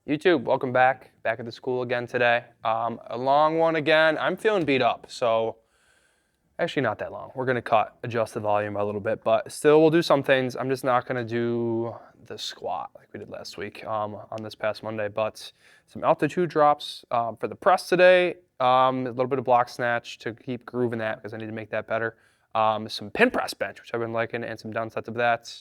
YouTube, welcome back. Back at the school again today. A long one again. I'm feeling beat up, so actually not that long. We're gonna adjust the volume a little bit, but still we'll do some things. I'm just not gonna do the squat like we did last week on this past Monday, but some altitude drops for the press today. A little bit of block snatch to keep grooving that because I need to make that better. Some pin press bench, which I've been liking, and some down sets of that.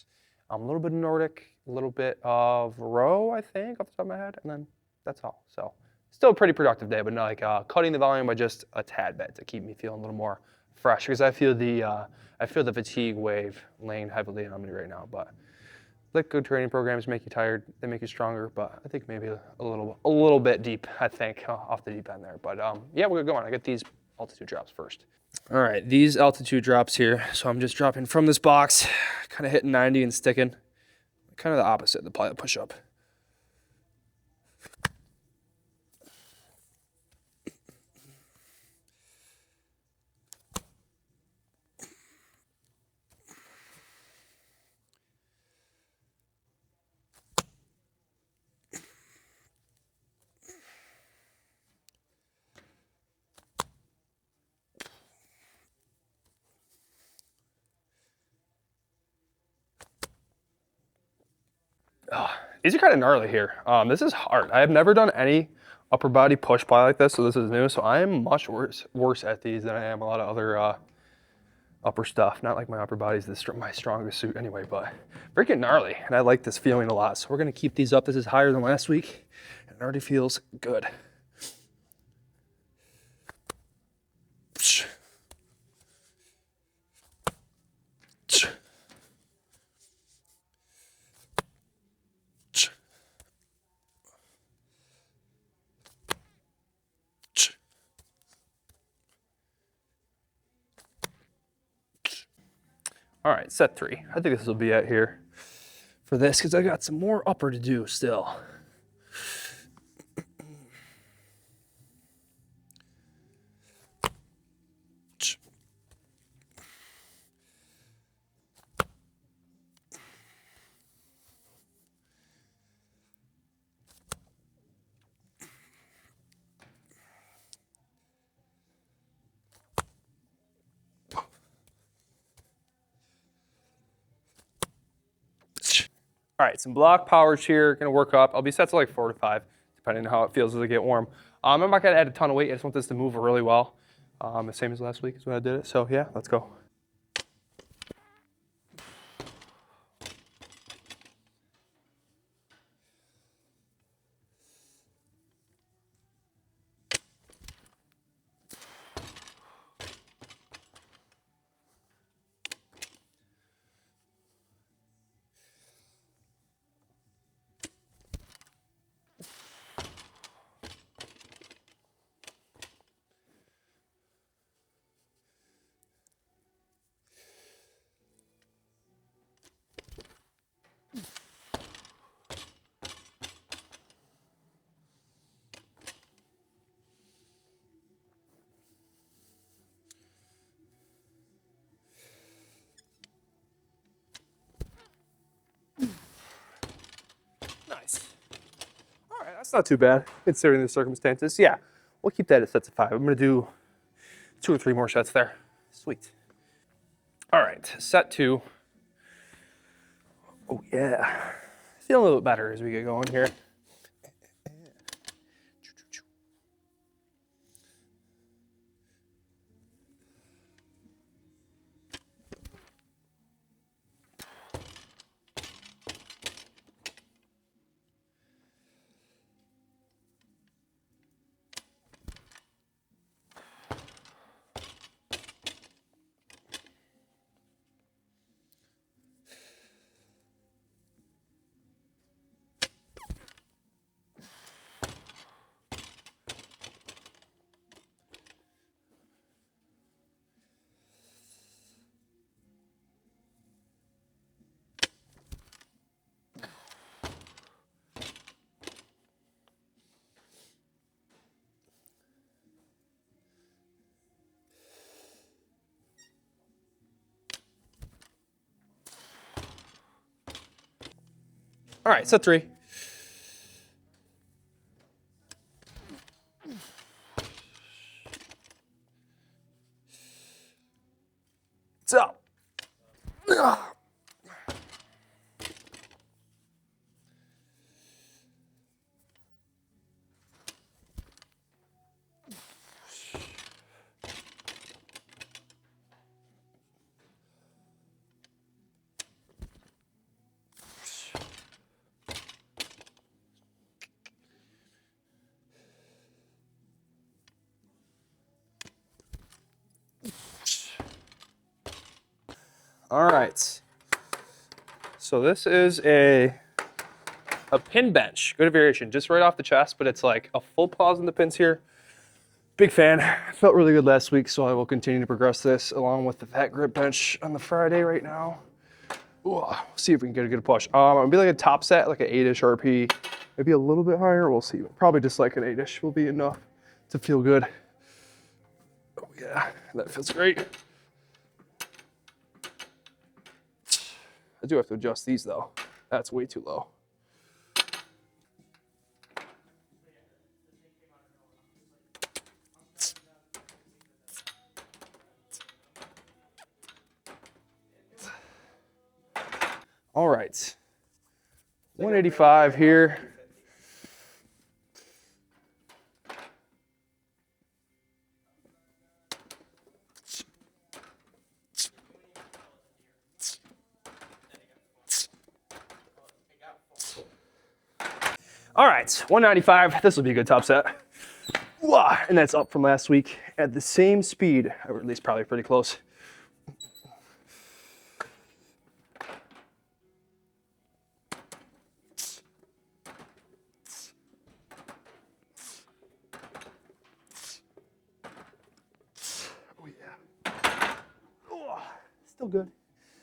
A little bit of Nordic, a little bit of row, I think, off the top of my head, and then that's all. So still a pretty productive day, but not like cutting the volume by just a tad bit to keep me feeling a little more fresh because I feel the fatigue wave laying heavily on me right now. But like good training programs make you tired, they make you stronger. But I think maybe a little bit deep. I think off the deep end there. But yeah, we're going. I get these altitude drops first. All right, these altitude drops here. So I'm just dropping from this box, kind of hitting 90 and sticking. Kind of the opposite of the plyo push-up. These are kind of gnarly here. This is hard. I have never done any upper body push ply like this, so this is new. So I am much worse at these than I am a lot of other upper stuff. Not like my upper body is my strongest suit anyway, but freaking gnarly. And I like this feeling a lot. So we're gonna keep these up. This is higher than last week, and it already feels good. All right, set 3. I think this will be it here for this because I got some more upper to do still. All right, some block powers here, gonna work up. I'll be set to like 4 to 5, depending on how it feels as I get warm. I'm not gonna add a ton of weight, I just want this to move really well. The same as last week is when I did it, so yeah, let's go. Nice. All right, that's not too bad considering the circumstances. Yeah, we'll keep that at sets of 5. I'm gonna do 2 or 3 more sets there. Sweet. All right, set 2. Oh yeah, feeling a little bit better as we get going here. All right, set 3. up. All right. So this is a pin bench. Good variation, just right off the chest, but it's like a full pause in the pins here. Big fan. Felt really good last week, so I will continue to progress this along with the fat grip bench on the Friday right now. Ooh, see if we can get a good push. It'll be like a top set, like an 8-ish RP, maybe a little bit higher. We'll see. Probably just like an 8-ish will be enough to feel good. Oh yeah, that feels great. I do have to adjust these though. That's way too low. All right, 185 here. All right, 195, this will be a good top set. And that's up from last week at the same speed, or at least probably pretty close. Oh yeah. Oh, still good.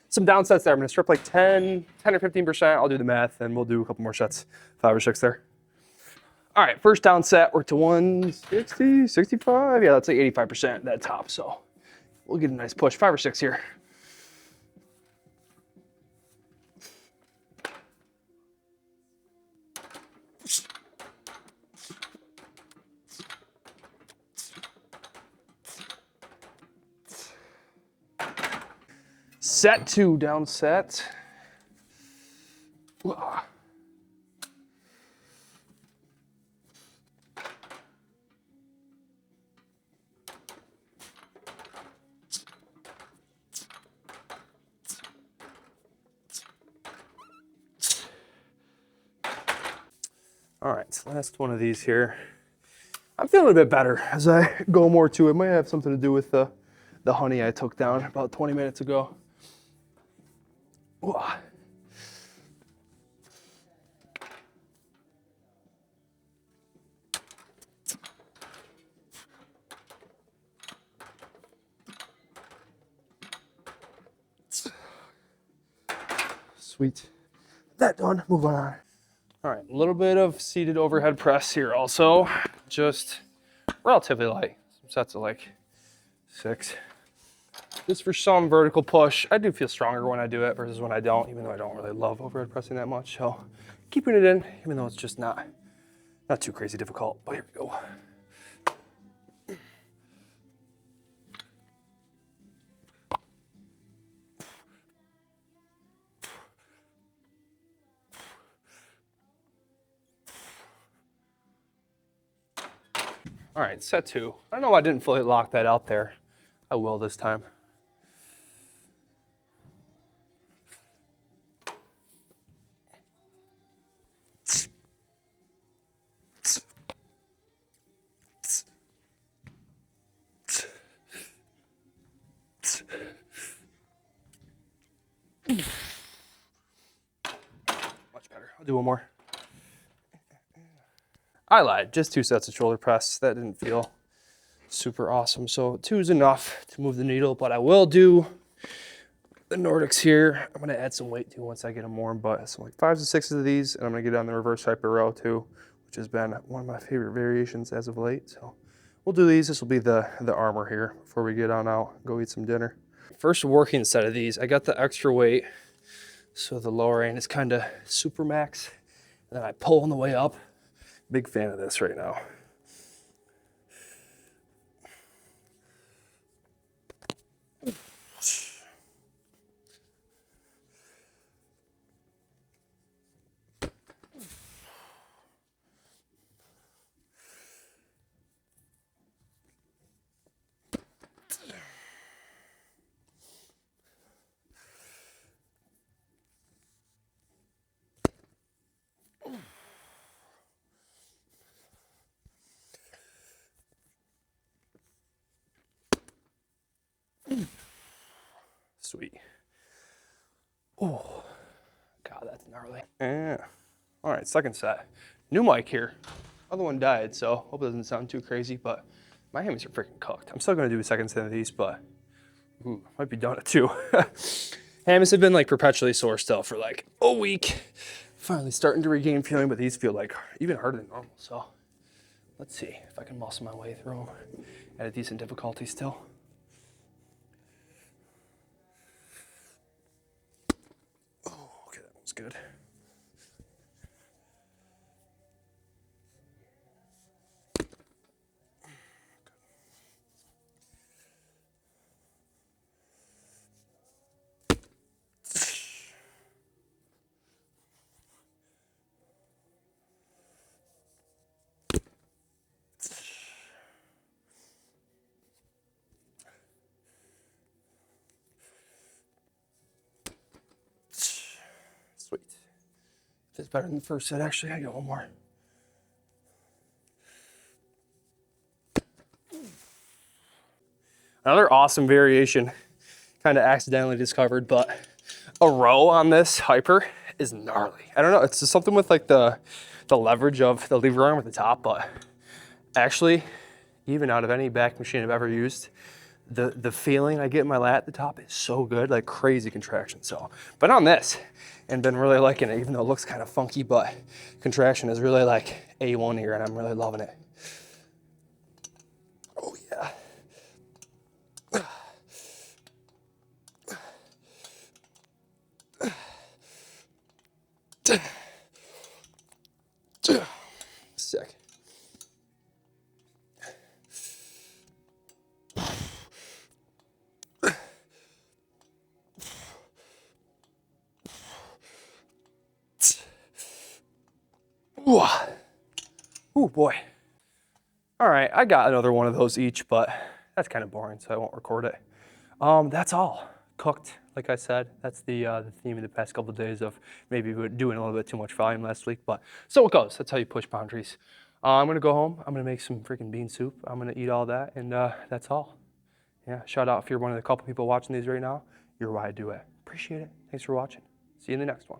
Some down sets there. I'm gonna strip like 10 or 15%. I'll do the math and we'll do a couple more sets, 5 or 6 there. All right, first down set, we're to 160, 65. Yeah, that's like 85% that top. So we'll get a nice push, 5 or 6 here. Set 2, down set. All right, last one of these here. I'm feeling a bit better as I go more to it. Might have something to do with the honey I took down about 20 minutes ago. Ooh. Sweet. That done, move on. All right, a little bit of seated overhead press here also. Just relatively light. Some sets of like 6. Just for some vertical push. I do feel stronger when I do it versus when I don't, even though I don't really love overhead pressing that much. So keeping it in, even though it's just not too crazy difficult. But here we go. All right, set 2. I know I didn't fully lock that out there. I will this time. Much better. I'll do one more. I lied, just 2 sets of shoulder press. That didn't feel super awesome. So 2 is enough to move the needle, but I will do the Nordics here. I'm gonna add some weight too once I get them warm, but some like 5s and 6s of these, and I'm gonna get on the reverse hyper row too, which has been one of my favorite variations as of late. So we'll do these. This will be the armor here before we get on out, go eat some dinner. First working set of these, I got the extra weight, so the lower end is kind of super max, and then I pull on the way up. Big fan of this right now. Sweet. Oh, God, that's gnarly. Yeah. All right, second set. New mic here. Other one died, so hope it doesn't sound too crazy, but my hammies are freaking cooked. I'm still gonna do a second set of these, but might be done at 2. Hammies have been like perpetually sore still for like a week. Finally starting to regain feeling, but these feel like even harder than normal. So let's see if I can muscle my way through them at a decent difficulty still. Oh, okay, that one's good. Sweet. Feels better than the first set, actually. I got one more. Another awesome variation, kind of accidentally discovered, but a row on this hyper is gnarly. I don't know, it's just something with like the leverage of the lever arm at the top, but actually, even out of any back machine I've ever used, the feeling I get in my lat at the top is so good, like crazy contraction. So, but on this, and been really liking it, even though it looks kind of funky, but contraction is really like A1 here, and I'm really loving it. Oh yeah. Sick. Ooh, boy. All right, I got another one of those each, but that's kind of boring, so I won't record it. That's all. Cooked, like I said. That's the theme of the past couple of days of maybe doing a little bit too much volume last week, but so it goes. That's how you push boundaries. I'm gonna go home. I'm gonna make some freaking bean soup. I'm gonna eat all that, and that's all. Yeah, shout out if you're one of the couple people watching these right now. You're why I do it. Appreciate it. Thanks for watching. See you in the next one.